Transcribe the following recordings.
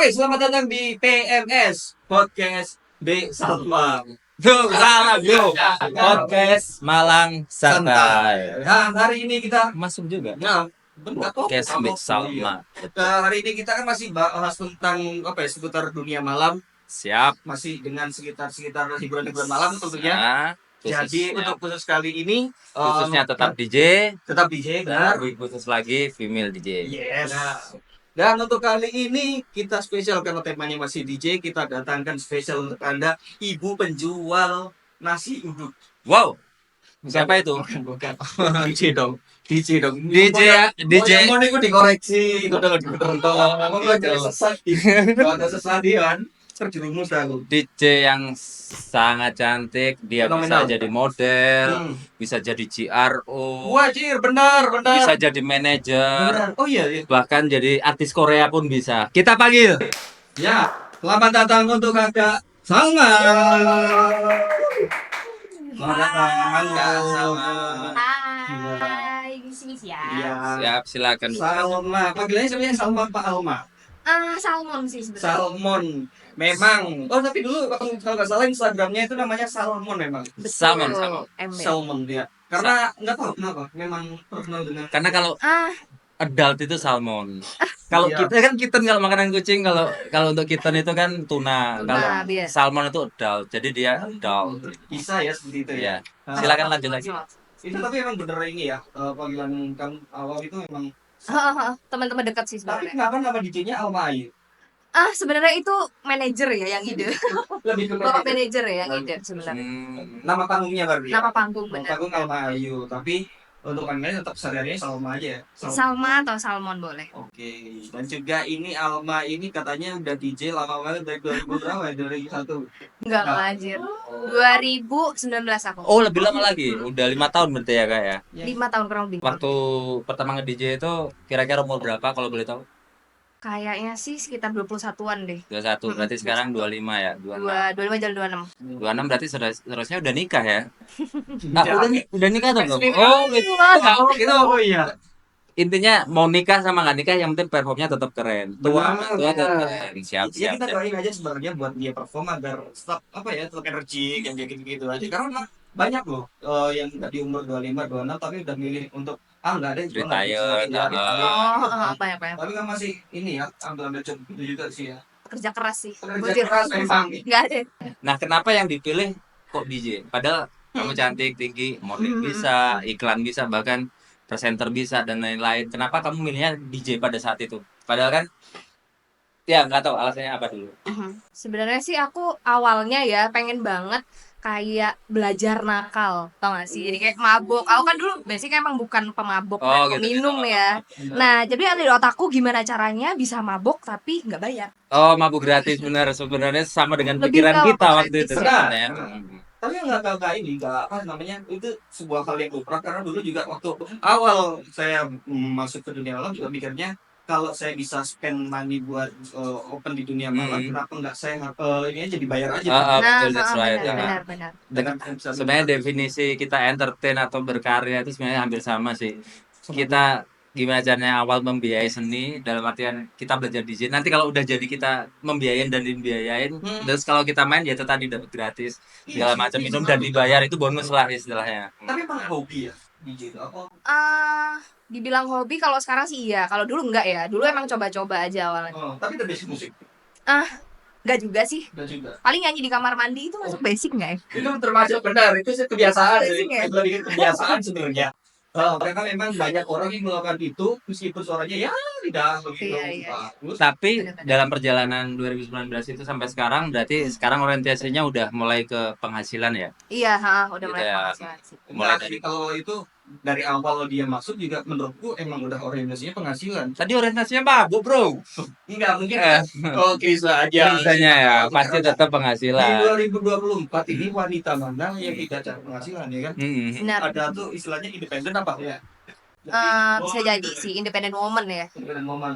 Oke, selamat datang di PMS Podcast B Salma. Tuh, salah bro. Podcast Malang Santai. Nah, hari ini kita Masuk juga. nah, bentar kok. Podcast B Salma. Hari ini kita kan masih bahas tentang apa ya seputar dunia malam, Siap. masih dengan sekitar hiburan-hiburan malam tentunya. Nah, Jadi untuk khusus kali ini khususnya tetap DJ, benar. lebih khusus lagi female DJ. Yes. Dan untuk kali ini kita spesial karena temanya masih DJ, kita datangkan spesial untuk Anda ibu penjual nasi uduk. Wow. Siapa itu? Bukan. DJ dong. DJ dong. DJ ya, DJ. Mau itu dikoreksi, itu udah ngomong ada sesat. Kalau ada sesat kan terjerumus aku. DJ yang sangat cantik, dia Fenomenal. bisa jadi model, bisa jadi GRO, Wajir, benar. bisa jadi manajer, Benar. Oh iya. bahkan jadi artis Korea pun bisa. Kita panggil. Ya, selamat datang untuk Kakak Salma. Selamat datang Kak Salma. Hai, bisnis ya. Iya. Siap, silakan. Salma, panggilannya sebenarnya Salma Pak Alma. Salmon sih sebenarnya. Salmon. Memang. Oh, tapi dulu kalau nggak salah Instagramnya itu namanya Salmon memang. Salmon. Salmon dia. Karena nggak tahu kenapa. Memang terkenal dengan. Karena kalau adult itu salmon. Kalau Iya. kita kan kitten kalau makanan kucing, kalau untuk kitten itu kan tuna. Tuna, Kalau biasa. salmon itu adult. Jadi dia adult. Bisa ya seperti itu ya. Ya. Silakan lanjut lagi. Itu tapi emang bener ini ya. Panggilan kamu awal itu memang. Teman-teman dekat sih Tapi sebenarnya. kenapa nama DJ-nya Alma Ayu? Sebenarnya itu manajer ya yang ide. Lebih ke Bapak manajer ya yang ide sebenarnya. Nama panggungnya baru ya. Nama panggung Nama benar. panggung Alma Ayu, tapi untuk panggilannya tetap sehari-harinya Salma aja. Salma atau salmon boleh. Oke. Dan juga ini Alma ini katanya udah DJ lama banget dari 2000 berapa ya? 2001. Enggak anjir. 2019 aku. Oh, lebih lama lagi. Udah 5 tahun berarti ya, Kak ya. 5 tahun kurang lebih. Waktu pertama nge-DJ itu kira-kira umur berapa kalau boleh tahu? Kayaknya sih sekitar 21-an deh. 21. Berarti sekarang 25 ya, 26. 25 jalan 26. 26 berarti seharusnya udah nikah ya. Ya. Udah nikah tuh belum? SBB. Oh, gitu. Gitu. Oh iya. Intinya mau nikah sama nggak nikah yang penting performnya tetap keren. Tua Benar. tetap keren. Siap, Ya siap. kita siap. doain aja sebenarnya buat dia perform agar tetap apa ya tetap energik yang kayak gitu aja karena banyak loh yang di umur 25 26 tapi udah milih untuk nggak ada gua nggak bisa, Retired, ya, gitu. Banyak. Tapi kan masih ini ya ambil job itu juga sih ya Kerja keras sih. kerja keras memang. Enggak ada. Nah, kenapa yang dipilih kok DJ? Padahal kamu cantik, tinggi, model bisa, iklan bisa, bahkan presenter bisa dan lain-lain. Kenapa kamu milihnya DJ pada saat itu? Padahal kan ya nggak tahu alasannya apa dulu. Sebenarnya sih aku awalnya ya pengen banget kayak belajar nakal, tau gak sih? Jadi kayak mabok. Aku kan dulu basic emang bukan pemabok Oh, dan gitu. peminum ya. Nah, jadi ada di otakku gimana caranya bisa mabok tapi nggak bayar. Oh, mabuk gratis benar. Sebenarnya sama dengan Lebih pikiran ke kita waktu itu gratis, sebenarnya. Tapi nggak ini nggak apa namanya itu sebuah hal yang lumrah karena dulu juga waktu awal saya masuk ke dunia malam juga mikirnya kalau saya bisa spend money buat open di dunia malam kenapa nggak saya ini aja dibayar aja Betul, that's right. benar. dengan Sebenarnya definisi kita entertain atau berkarya itu sebenarnya hampir sama sih. Kita gimana caranya awal membiayai seni dalam artian kita belajar DJ. Nanti kalau udah jadi kita membiayain dan dibiayain, terus kalau kita main ya itu tadi dapat gratis segala macam minum dan dibayar itu bonus lah istilahnya. tapi emang hobi ya DJ itu apa? Dibilang hobi kalau sekarang sih iya. Kalau dulu enggak ya. Dulu emang coba-coba aja awalnya. Tapi udah basic musik Enggak juga sih. udah juga Paling nyanyi di kamar mandi itu masuk basic enggak ya? itu termasuk benar itu sih kebiasaan Basic ya? lebih ke kebiasaan sebenarnya karena memang banyak orang yang melakukan itu meskipun suaranya ya tidak begitu Iya. bagus. Tapi Benar-benar. dalam perjalanan 2019 itu sampai sekarang berarti sekarang orientasinya udah mulai ke penghasilan ya. Iya, udah mulai Gitu ya. penghasilan sih. Mulai dari kalau itu dari awal dia masuk juga menurutku emang udah orientasinya penghasilan. Tadi orientasinya mabuk, Bro. Enggak mungkin bisa aja. Biasanya ya, pasti tetap Di penghasilan. 2024 ini wanita mana yang tidak cari penghasilan ya kan? Benar. Ada tuh istilahnya independen apa ya? Bisa jadi sih independent woman ya. Independen momen,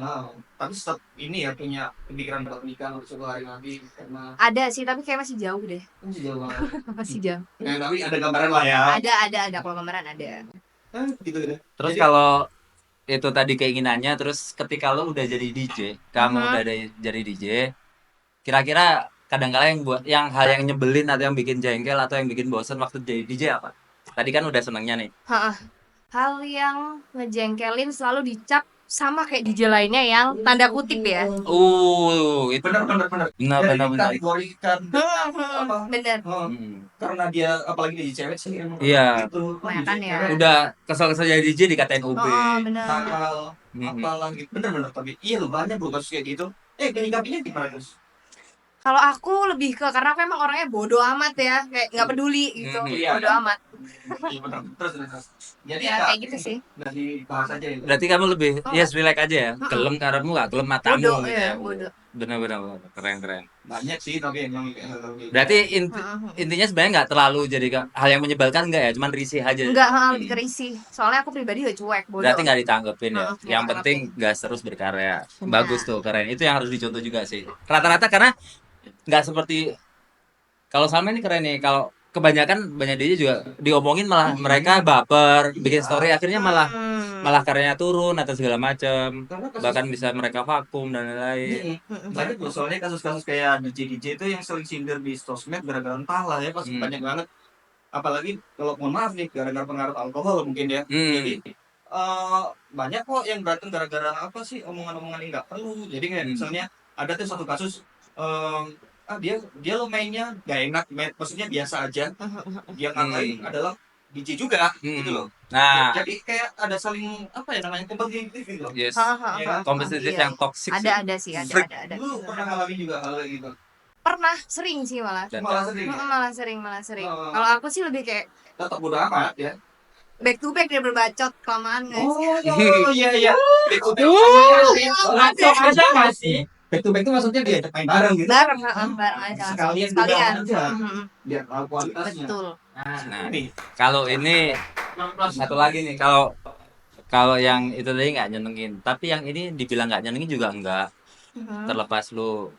tapi tetap ini ya punya pemikiran buat nikah untuk suatu hari nanti karena Ada sih tapi kayak masih jauh deh. masih jauh banget. Masih jauh. Nah, tapi ada gambaran lah ya. Ada kalau gambaran ada. Gitu deh. Terus Jadi- kalau itu tadi keinginannya, terus ketika lo udah jadi DJ, kamu Mhm. udah jadi DJ, kira-kira kadang-kala yang hal yang nyebelin atau yang bikin jengkel atau yang bikin bosen waktu jadi DJ apa? Tadi kan udah senengnya nih. Heeh. Hal yang ngejengkelin selalu dicap sama kayak DJ lainnya yang tanda kutip ya. Itu benar. benar Jadi benar. dikategorikan apa? Bener. Karena dia apalagi jadi cewek sih emang Iya. itu Kebanyakan ya. Udah kesel-kesel jadi DJ dikatain OB. Oh, bener. nakal apalagi bener tapi iya loh banyak loh kasus kayak gitu. Menyikapinya gimana Gus? Kalau aku lebih ke karena aku emang orangnya bodoh amat ya, kayak nggak peduli gitu, Iya, bodoh amat. Iya benar terus jadi Ya kayak gitu sih. nggak dibahas aja itu. Berarti kamu lebih yes relax aja ya. Gelem karepmu gak gelem matamu Bodoh gitu ya, ya. bodoh. Benar keren. Banyak sih tapi emang Berarti intinya sebenarnya nggak terlalu jadi hal yang menyebalkan nggak ya, cuman risih aja. Enggak, lebih ke risih. Soalnya aku pribadi udah cuek, bodoh. Berarti nggak ditanggepin ya. Nggak Yang penting ditanggepin. gas terus berkarya. Benar. Bagus tuh, keren. Itu yang harus dicontoh juga sih. Rata-rata karena nggak seperti kalau Salma ini keren nih. Kalau kebanyakan banyak DJ juga diomongin malah mereka baper, bikin story akhirnya malah karyanya turun atau segala macam. Bahkan bisa mereka vakum dan lain-lain. banyak loh soalnya kasus-kasus kayak DJ itu yang sering sindir di sosmed gara-gara entah lah ya pasti banyak banget apalagi kalau mohon maaf nih gara-gara pengaruh alkohol mungkin ya. Jadi banyak kok yang berantem gara-gara apa sih omongan-omongan yang nggak perlu. Jadi kayak misalnya ada tuh satu kasus dia lo mainnya gak enak, maksudnya biasa aja. Dia ngatain adalah DJ juga gitu loh. Nah, Jadi kayak ada saling apa ya namanya kompetitif gitu loh. yes. Ya kan? Kompetitif Iya. yang toksik Ada sih, ada. Lu pernah ngalamin juga hal kayak gitu? Pernah, sering sih malah. Malah sering. Malah sering. Oh. Kalau aku sih lebih kayak Tetap bodo amat ya. back to back dia berbacot kelamaan guys. Iya. Back to back. Langsung aja masih. Back to back itu maksudnya diajak main bareng gitu. Bareng aja. Sekalian aja. Biar tahu kualitasnya. Betul. Nah, Ini kalau ini satu lagi nih, kalau yang itu tadi nggak nyenengin, tapi yang ini dibilang nggak nyenengin juga enggak. Terlepas lu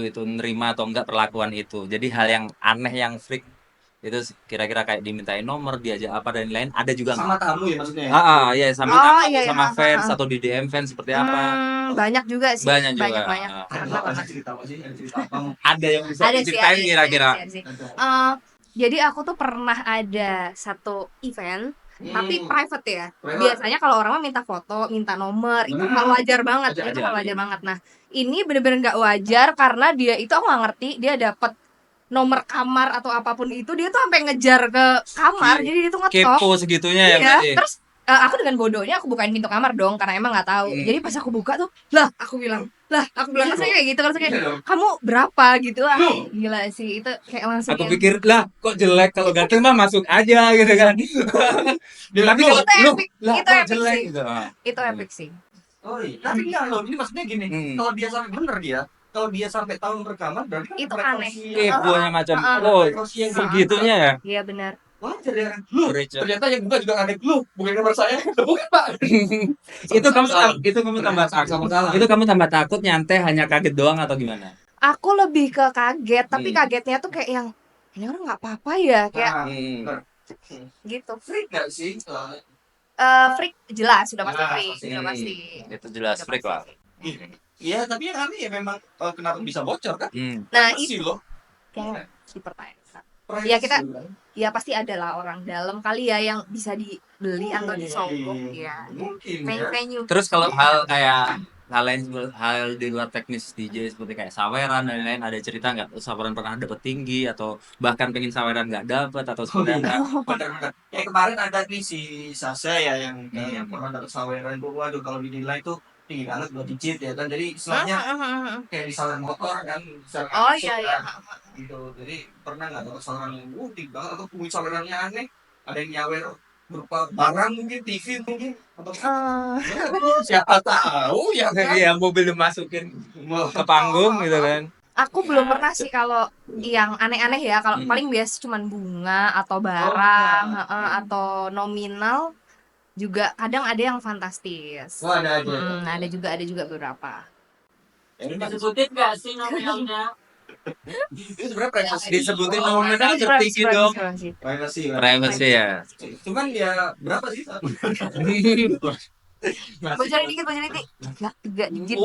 itu nerima atau enggak perlakuan itu. Jadi hal yang aneh yang freak itu kira-kira kayak dimintain nomor, diajak apa dan lain ada juga sama tamu ya maksudnya. iya sama sama fans atau di DM fans seperti apa. Banyak juga sih. Banyak juga. Ada cerita apa sih? Ada cerita apa? Ada yang bisa Ada sih, diceritain kira-kira. ada sih. Jadi aku tuh pernah ada satu event tapi private ya. Biasanya kalau orang mah minta foto, minta nomor, itu hal wajar banget. Itu hal wajar banget. Nah, ini bener-bener nggak wajar karena dia itu aku nggak ngerti dia dapat nomor kamar atau apapun itu dia tuh sampai ngejar ke kamar. Jadi dia tuh ngetok. Kepo segitunya ya Iya, berarti. terus aku dengan bodohnya aku bukain pintu kamar dong karena emang nggak tahu. Jadi pas aku buka tuh, aku bilang rasanya kayak gitu, rasanya kayak kamu berapa gitu lah. Gila sih itu kayak langsung. Aku pikir lah kok jelek, kalau ganteng mah masuk aja gitu kan. Tapi kalau lu lah itu kok epic jelek sih. gitu. Itu epic sih. Oh iya. Tapi enggak loh, ini maksudnya gini. Kalau dia sampai bener kalau dia sampai tahun rekaman berarti Itu aneh. Keponya macam segitunya ya. Iya benar. Wajar ya. Lu ternyata yang buka juga aneh lu, bukan nomor saya. Bukan, Pak. Itu kamu tambah takut. Itu kamu tambah takut nyantai hanya kaget doang atau gimana? Aku lebih ke kaget, tapi kagetnya tuh kayak yang ini orang nggak apa-apa ya, kayak gitu. Freak nggak sih? Freak jelas, sudah pasti freak, sudah pasti. Itu jelas freak lah. Iya, tapi yang aneh ya memang kenapa bisa bocor kan? Nah, Itu itu loh. yang dipertanyakan. Ya kita, ya pasti adalah orang dalam kali ya yang bisa dibeli atau disogok ya. Mungkin Venue. Terus kalau hal di luar teknis DJ seperti kayak saweran dan lain-lain, ada cerita nggak saweran pernah dapet tinggi atau bahkan pengen saweran nggak dapet atau seperti apa? Benar-benar. Kayak kemarin ada nih si Sasa ya yang pernah dapet saweran itu, waduh kalau dinilai tuh tinggi banget 2 digit ya kan. Jadi istilahnya kayak di saweran motor kan. Oh iya. Gitu. Jadi pernah nggak dapet saweran yang tinggi banget atau punya sawerannya aneh? Ada yang nyawer berupa barang mungkin, TV mungkin atau siapa tahu ya kan? Iya, mobil dimasukin ke panggung gitu kan. Aku belum pernah sih kalau yang aneh-aneh ya. Kalau paling biasa cuman bunga atau barang atau nominal. Juga kadang ada yang fantastis. Ada aja. Ada juga beberapa. Ini Disebutin nggak sih nominalnya? itu sebenarnya privacy. Disebutin nominalnya tertinggi dong. Privacy. Privacy ya. Cuman ya berapa sih? Bocorin dikit. Enggak dikit.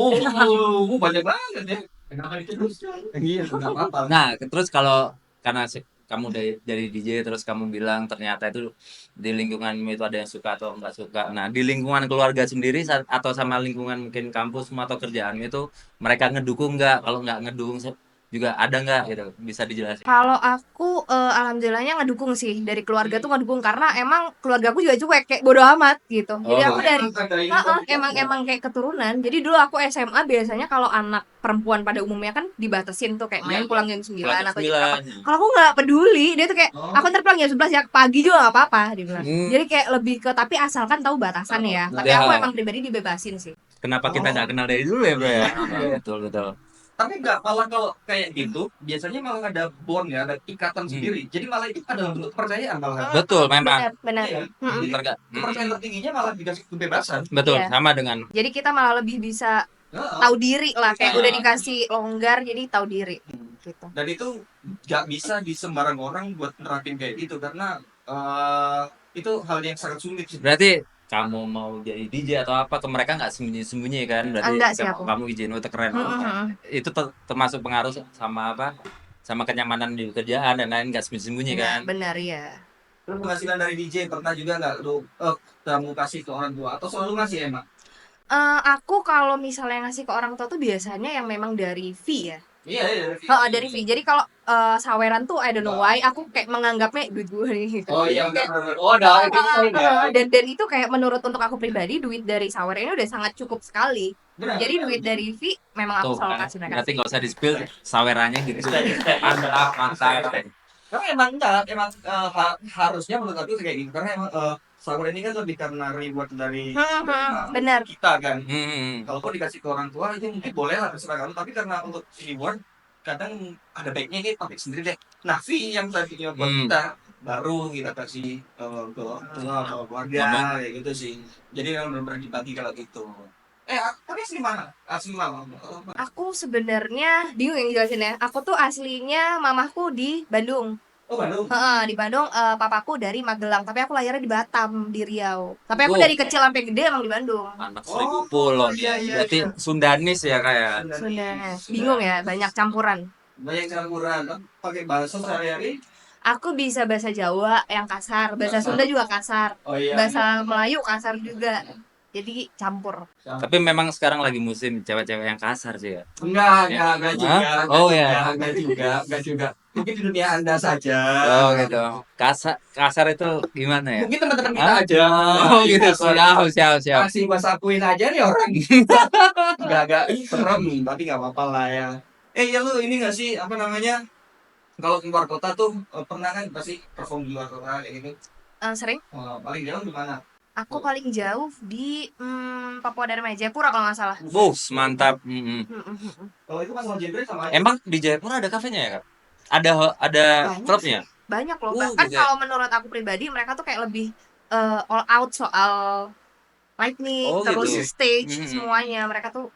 Banyak banget ya. Kenapa itu terus? Iya, enggak apa-apa. Nah, terus kalau karena kamu dari DJ terus kamu bilang ternyata itu di lingkunganmu itu ada yang suka atau enggak suka. Nah, di lingkungan keluarga sendiri atau sama lingkungan mungkin kampusmu atau kerjaanmu itu mereka ngedukung nggak? Kalau nggak ngedukung juga ada nggak gitu? Bisa dijelasin. Kalau aku alhamdulillahnya ngedukung sih, dari keluarga tuh ngedukung karena emang keluargaku juga cuek kayak bodo amat gitu. Jadi aku dari emang kayak keturunan. Jadi dulu aku SMA biasanya kalau anak perempuan pada umumnya kan dibatasin tuh kayak main pulang jam 9 atau jam berapa. Kalau aku nggak peduli, dia tuh kayak aku ntar pulang jam 11 ya, pagi juga nggak apa-apa dia bilang. Jadi kayak lebih ke tapi asalkan tahu batasan ya. Tapi aku emang pribadi dibebasin sih. Kenapa kita nggak kenal dari dulu ya, Bro ya? Betul. Tapi enggak, malah kalau kayak gitu biasanya malah ada bond ya, ada ikatan sendiri. Jadi malah itu adalah bentuk kepercayaan malah. Betul, memang. Benar. Iya. Kepercayaan tertingginya malah dikasih kebebasan. Betul, Iya. sama dengan Jadi kita malah lebih bisa tahu diri lah, kayak udah dikasih longgar jadi tahu diri gitu. Dan itu nggak bisa di sembarang orang buat nerapin kayak gitu karena itu hal yang sangat sulit sih. berarti kamu mau jadi DJ atau apa ke mereka nggak sembunyi-sembunyi kan? Berarti Enggak sih aku. kamu izin itu keren. Itu termasuk pengaruh sama apa? Sama kenyamanan di kerjaan dan lain nggak sembunyi-sembunyi kan? Benar ya. Lu penghasilan dari DJ pernah juga nggak lu kamu kasih ke orang tua atau selalu ngasih emang? Aku kalau misalnya ngasih ke orang tua tuh biasanya yang memang dari fee ya. Iya. Dari fee. Jadi kalau saweran tuh I don't know why aku kayak menganggapnya duit gue nih. Oh iya, ada itu poin ya. Dan itu kayak menurut untuk aku pribadi duit dari sawer ini udah sangat cukup sekali. Jadi duit dari fee memang aku Tuh, selalu kan? kasih mereka. Berarti nggak usah di-spill sawerannya gitu. Mantap. Karena emang enggak, emang harusnya menurut aku kayak gitu karena emang sawer ini kan lebih karena reward dari Benar. kita kan. Hmm. Kalau kau dikasih ke orang tua itu mungkin boleh lah terserah kamu, tapi karena untuk reward kadang ada baiknya ini pakai sendiri deh. Nah, fee yang tadinya buat kita baru kita kasih ke orang tua atau keluarga kayak gitu sih. Jadi memang benar-benar dibagi kalau gitu. Tapi asli mana? Asli mana? Aku sebenarnya bingung yang jelasin ya. Aku tuh aslinya mamahku di Bandung. Oh, Bandung. Di Bandung, papaku dari Magelang, tapi aku lahirnya di Batam, di Riau. Tapi aku dari kecil sampai gede emang di Bandung. Anak 1000 pulau. Iya. Berarti Sundanis ya kayak. Sunda. Bingung ya, banyak campuran. Banyak campuran. Pakai bahasa sehari-hari. Aku bisa bahasa Jawa yang kasar, bahasa Sunda juga kasar, Oh iya. bahasa Melayu kasar juga. Jadi campur. Tapi memang sekarang lagi musim cewek-cewek yang kasar sih ya. Enggak juga. Oh ya. Enggak juga. Mungkin di dunia Anda saja. Oh gitu. Kasar itu gimana ya? Mungkin teman-teman kita aja. Oh gitu. Siap. Masih akuin aja nih orang. Enggak serem, tapi enggak apa-apa lah ya. Ya lu ini enggak sih apa namanya? Kalau keluar kota tuh pernah kan pasti perform di luar kota kayak gitu. Sering. Paling jauh di mana? Aku paling jauh di Papua Dharma Jayapura kalau nggak salah. Mantap. Kalau itu masalah genre sama aja. Emang di Jayapura ada kafenya ya, Kak? Ada Banyak klubnya? Banyak loh. Bahkan kalau menurut aku pribadi mereka tuh kayak lebih all out soal lightning, terus gitu. stage semuanya. Mereka tuh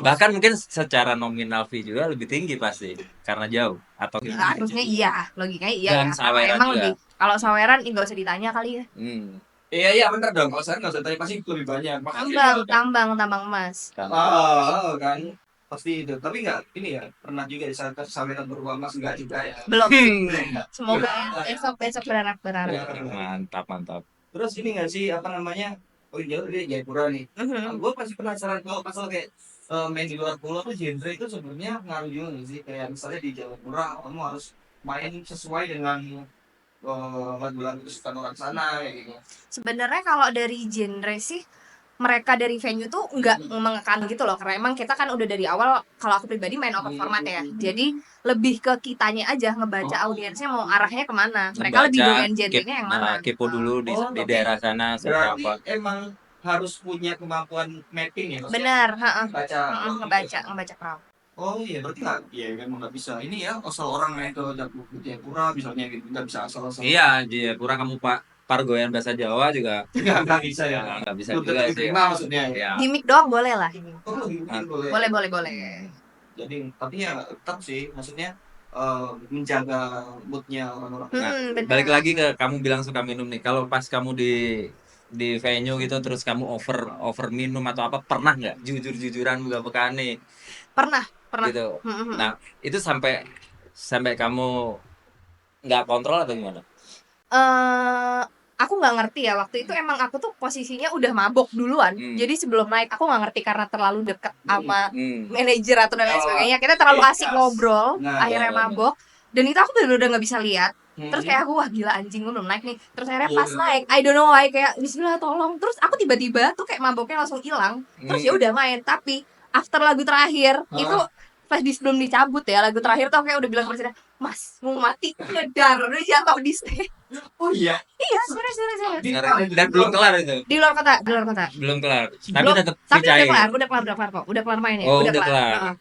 Bahkan mungkin secara nominal fee juga lebih tinggi pasti karena jauh atau gimana? harusnya iya, logikanya iya Dan ya. saweran Emang juga. lebih. Kalau saweran nggak usah ditanya kali ya. Iya benar dong. Kalau saya nggak usah tanya pasti lebih banyak. Tambang emas. Kan pasti itu. Tapi nggak ini ya pernah juga di saat saweran beruang emas enggak juga ya. Belum. Semoga ya, besok berharap. Mantap. Terus ini nggak sih apa namanya? Oh jauh dari Jayapura nih. Gue pasti penasaran kalau masalah kayak main di luar pulau tuh genre itu sebenarnya ngaruh juga nggak sih? Kayak misalnya di Jayapura kamu harus main sesuai dengan lagu-lagu kesukaan orang sana kayak gitu. Sebenarnya kalau dari genre sih mereka dari venue tuh nggak mengekang gitu loh, karena emang kita kan udah dari awal, kalau aku pribadi main open format ya, jadi lebih ke kitanya aja ngebaca audiensnya mau arahnya kemana, mereka lebih doyan genrenya yang mana. Kepo dulu di daerah sana seperti Berarti apa. emang harus punya kemampuan mapping ya? Benar, ngebaca crowd. Oh iya, berarti nggak, iya memang nggak bisa. Ini ya, asal orang main ke Jayapura misalnya gitu, nggak bisa asal-asal. Iya, Jayapura kamu pargoyan bahasa Jawa juga Nggak bisa ya. nggak bisa Belum juga tentu sih. diterima maksudnya. Ya. Gimik doang boleh lah. Oh, boleh. Boleh. Jadi, tapi ya tetap sih, maksudnya menjaga moodnya orang-orang. Nah, Benar. balik lagi ke kamu bilang suka minum nih. Kalau pas kamu di di venue gitu terus kamu over minum atau apa, pernah nggak jujur-jujuran buka-bukaan nih Pernah gitu. Mm-mm. Nah, itu sampai kamu nggak kontrol atau gimana? eh aku nggak ngerti ya, waktu itu emang aku tuh posisinya udah mabok duluan. Jadi sebelum naik aku nggak ngerti karena terlalu deket sama manajer atau dan lain sebagainya. Kita terlalu asik ngobrol, akhirnya mabok. Dan itu aku bener-bener udah nggak bisa lihat. Terus kayak aku, wah gila anjing, gue belum naik nih. Terus akhirnya pas naik, I don't know why, kayak bismillah tolong. Terus aku tiba-tiba tuh kayak maboknya langsung hilang. Terus ya udah main. Tapi after lagu terakhir itu flash disk belum dicabut ya, lagu terakhir tuh kayak udah bilang ke presiden, Mas mau mati ngedar, udah jatuh di stage. Oh iya. Iya, serius. Dan belum kelar itu. Di luar kota. Belum kelar. Tapi Belum, tetap tapi percaya. udah kelar kok. Udah kelar mainnya. Oh, udah kelar.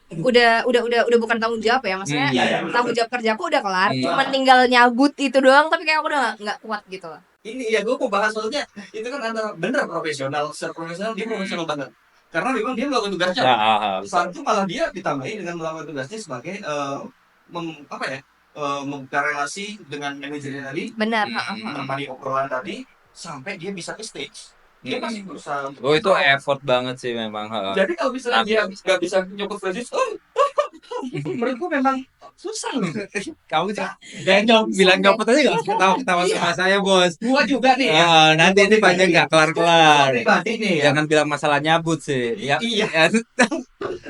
Udah bukan tanggung jawab ya, maksudnya Iya. tanggung jawab kerjaku udah kelar. Cuma tinggal nyabut itu doang, tapi kayak aku udah nggak kuat gitu loh. Ini ya gue mau bahas maksudnya itu kan antara bener profesional, secara profesional dia profesional banget. Karena memang dia melakukan tugasnya. Saat itu malah dia ditambahin dengan melakukan tugasnya sebagai membuka relasi dengan manajernya tadi, Benar. menemani obrolan tadi sampai dia bisa ke stage. Dia masih berusaha. Oh, itu effort banget sih memang. Jadi kalau misalnya dia nggak bisa nyokot flash menurutku memang susah loh. Kamu bilang nyopot aja nggak ketawa sama saya, bos. Gua juga nih. Nanti ini panjang nggak kelar. Pribadi nih ya. Jangan bilang masalah nyabut sih. Ya. Iya.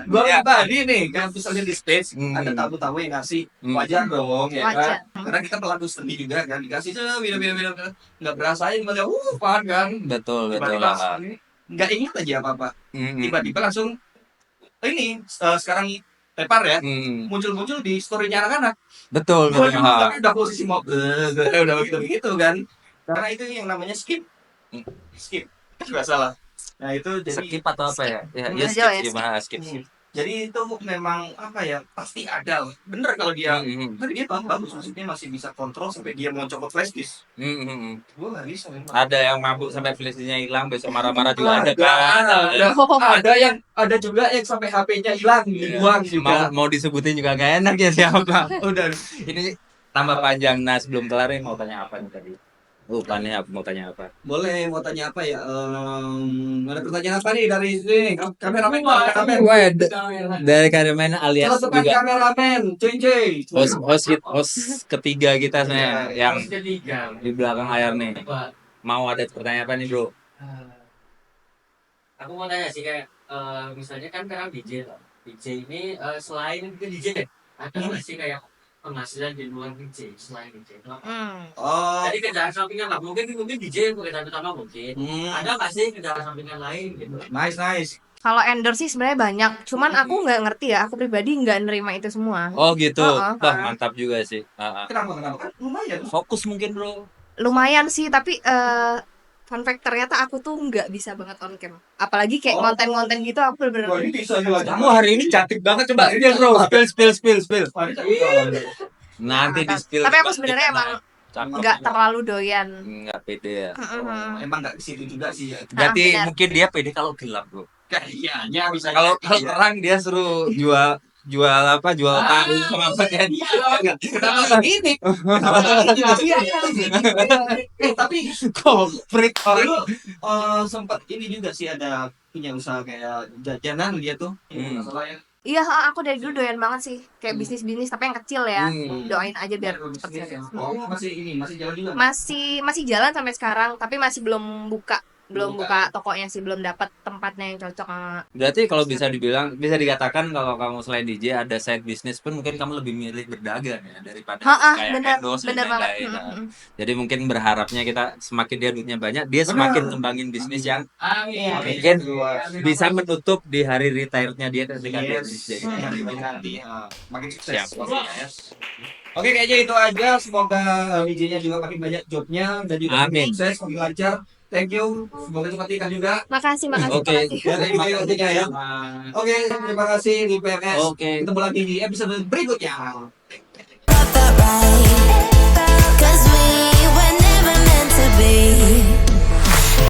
Gua pribadi nih, kan misalnya di stage ada tamu-tamu yang ngasih, wajar dong ya Wajar. kan. Karena kita pelaku seni juga kan, dikasih video nggak berasa aja gimana pan kan. Betul. Tiba-tiba nggak ingat aja apa-apa. Tiba-tiba langsung ini sekarang tepar ya, muncul di story-nya anak-anak. Betul. Gua juga udah posisi mau udah begitu kan. Karena itu yang namanya skip. Nggak salah. Nah itu jadi Skip atau apa ya? Ya Skip aja ya, skip gimana skip. jadi itu memang apa ya, pasti ada bener kalau dia tapi dia bagus maksudnya masih bisa kontrol sampai dia mau copot flash disk. Gue nggak bisa memang. Ada yang mabuk sampai flashnya hilang, besok marah-marah juga ada kan. Ada juga yang sampai HP-nya hilang dibuang juga. Mau disebutin juga gak enak ya siapa. Udah ini tambah panjang. Nah, sebelum kelar mau tanya apa nih tadi? Lupa nih mau tanya apa. Boleh, mau tanya apa ya? Ada pertanyaan apa nih dari sini? Kameramen. Dari kameramen alias Celotekan juga kameramen, cuy. host ketiga kita sebenarnya yang ketiga. di belakang layar nih. Mau ada pertanyaan apa nih, Bro? Aku mau tanya sih kayak misalnya kan sekarang DJ lah. DJ ini selain itu DJ ada nggak sih kayak penghasilan di luar DJ selain DJ? Oh, Jadi kerjaan sampingan lah, mungkin DJ pekerjaan utama mungkin. Ada nggak sih kerjaan sampingan lain gitu? nice. Kalau endorse sih sebenarnya banyak, cuman aku nggak ngerti ya, aku pribadi nggak nerima itu semua. Oh gitu. Wah, Mantap juga sih. Kenapa? Kan lumayan. Fokus mungkin, Bro. Lumayan sih, tapi fun fact ternyata aku tuh nggak bisa banget on cam. Apalagi kayak konten-konten gitu aku Wah, bener-bener ini bisa juga. Kamu hari ini cantik banget, coba ini Bro. Spill. Nanti di spill. Tapi aku sebenarnya emang nggak terlalu doyan. Nggak pede ya. Emang nggak ke situ juga sih ya. Berarti benar. mungkin dia pede kalau gelap, Bro. Kayaknya bisa. Kalau terang dia suruh jual tahu sama apa ya dia. Kenapa gini? Tapi Komplit dulu sempat ini juga sih, ada punya usaha kayak jajanan dia tuh. Masalah ya. Iya, aku dari dulu doyan banget sih, kayak bisnis tapi yang kecil ya. Doain aja biar cepet sukses. Oh, masih jalan juga. Masih jalan sampai sekarang, tapi masih belum buka tokonya sih, belum dapat tempatnya yang cocok sama. Berarti kalau bisa dikatakan kalau kamu selain DJ ada side business pun mungkin kamu lebih milih berdagang ya daripada kayak endorse dan bener banget. lain-lain. Jadi mungkin berharapnya kita semakin dia duitnya banyak, dia semakin kembangin bisnis yang mungkin bisa menutup di hari retire-nya dia ketika dia bisnis. Makin sukses. Oke, kayaknya itu aja. Semoga DJ-nya juga makin banyak jobnya dan juga Amin. sukses, makin lancar. Thank you. Semoga cepat nikah juga. Makasih. Oke. Terima kasih ya. Oke, terima kasih di PMS. Oke. Ketemu lagi di episode berikutnya. Got that right, 'cause we were never meant to be.